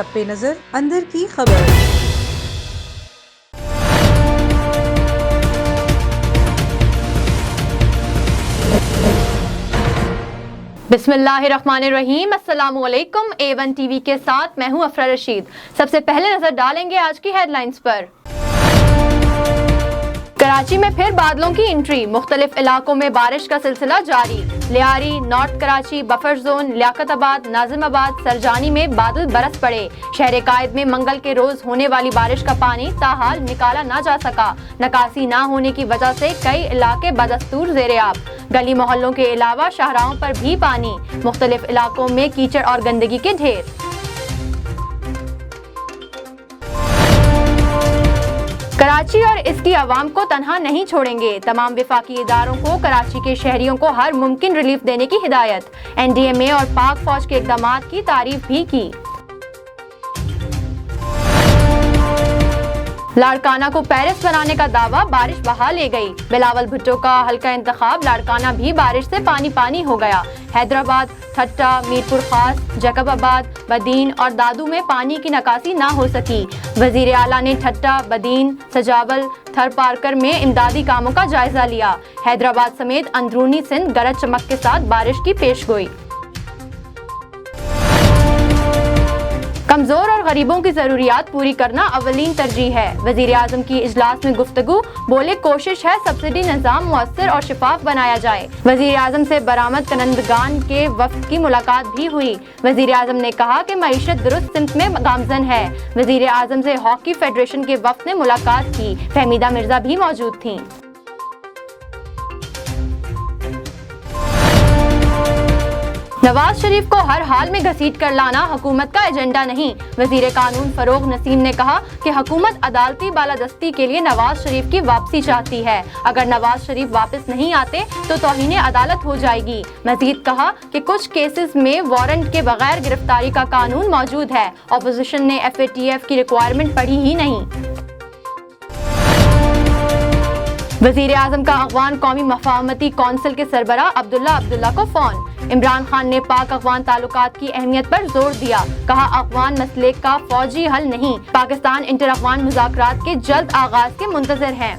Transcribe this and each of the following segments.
सब पे नजर अंदर की खबर। बिस्मिल्लाहिर्रहमानिर्रहीम, अस्सलामुअलैकुम। A1 टीवी के साथ मैं हूं अफरा रशीद। सबसे पहले नजर डालेंगे आज की हेडलाइंस पर। कराची में फिर बादलों की एंट्री, मुख्तलिफ इलाकों में बारिश का सिलसिला जारी। Lyari, north Karachi, buffer zone, Liaquatabad, Nazimabad, Sarjani में बादल बरस पड़े। शहर कायद में मंगल के रोज होने वाली बारिश का पानी ताहाल निकाला ना जा सका। निकासी ना होने की वजह से कई इलाके बदस्तूर ज़ेरे-आब। गली मोहल्लों के अलावा शाहराहों पर भी पानी। मुख्तलिफ इलाकों में कीचड़ और गंदगी के ढेर। कराची और इसकी आवाम को तनहा नहीं छोड़ेंगे, तमाम विफाकी इदारों को कराची के शहरियों को हर मुमकिन रिलीफ देने की हिदायत। NDMA और पाक फौज के इक़दामात की तारीफ भी की। लाड़काना को पेरिस बनाने का दावा, बारिश बहा ले गई। बिलावल भुट्टो का हल्का इंतखाब, लाड़काना भी बारिश से पानी पानी हो गया। हैदराबाद, ठट्टा, मीरपुर खास, जैकबाबाद, बदीन और दादू में पानी की निकासी ना हो सकी। वजीर आला ने ठट्टा, बदीन, सजावल, थरपारकर में इमदादी कामों का जायजा लिया। हैदराबाद समेत अंदरूनी सिंध गरज चमक के साथ बारिश की पेशगोई। कमजोर और गरीबों की जरूरियात पूरी करना अवलीन तरजीह है। वजीर आजम की इजलास में गुफ्तगू, बोले कोशिश है सब्सिडी निज़ाम मुअस्सर और शफाफ बनाया जाए। वजीर आजम से बरामद कनंदगान के वफ्द की मुलाकात भी हुई। वजीर आजम ने कहा कि मईशत दुरुस्त सिमत में गामजन है। वजीर आजम से हॉकी फेडरेशन के वफ्द ने मुलाकात की। फहमीदा मिर्जा भी मौजूद थीं। नवाज शरीफ को हर हाल में घसीट कर लाना हुकूमत का एजेंडा नहीं। वजीर कानून फरोग नसीम ने कहा कि हुकूमत अदालती बालादस्ती के लिए नवाज शरीफ की वापसी चाहती है। अगर नवाज शरीफ वापस नहीं आते तो तौहीन अदालत हो जाएगी। मजीद कहा कि कुछ केसेस में वारंट के बगैर गिरफ्तारी का कानून मौजूद है। अपोजिशन ने FATF की रिक्वायरमेंट पढ़ी ही नहीं। वजीर आजम का अफगान कौमी मफाहमती कौंसिल के सरबराह अब्दुल्ला को फोन। इमरान खान ने पाक अफगान ताल्लुकात की अहमियत पर जोर दिया। कहा अफगान मसले का फौजी हल नहीं, पाकिस्तान इंटर अफगान मुज़ाकरात के जल्द आगाज के मुंतजर हैं।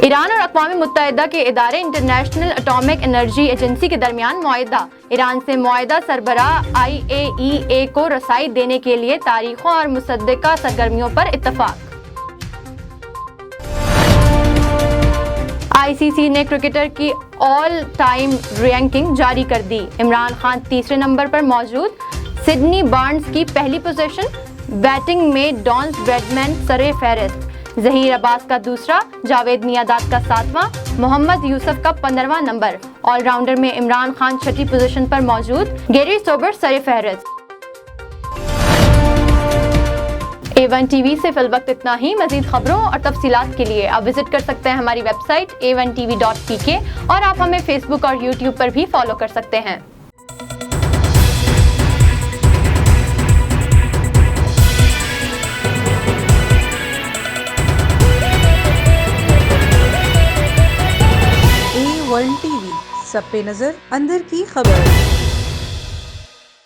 ईरान और अक़वाम मुत्तहिदा के इदारे इंटरनेशनल एटॉमिक एनर्जी एजेंसी के दरमियान मुआहिदा। ईरान से मुआहिदा सरबराह IAEA को रसाई देने के लिए तारीखों और मुसद्दका सरगर्मियों पर इत्तफाक। ICC ने क्रिकेटर की ऑल टाइम रैंकिंग जारी कर दी। इमरान खान तीसरे नंबर पर मौजूद, सिडनी बार्न्स की पहली पोजीशन, बैटिंग में डॉन ब्रैडमैन सरे फहरिस्त, जहीर अब्बास का दूसरा, जावेद मियादाद का 7वां, मोहम्मद यूसुफ का 15वां नंबर। ऑलराउंडर में इमरान खान छठी पोजीशन पर मौजूद, गैरी सोबर सरे फहरिस्त। A1 टीवी से फिल वक्त इतना ही। मजीद खबरों और तफसीलात के लिए आप विजिट कर सकते हैं हमारी वेबसाइट A1TV.PK और आप हमें फेसबुक और यूट्यूब पर भी फॉलो कर सकते हैं। A1 टीवी, सब पे नजर अंदर की खबर।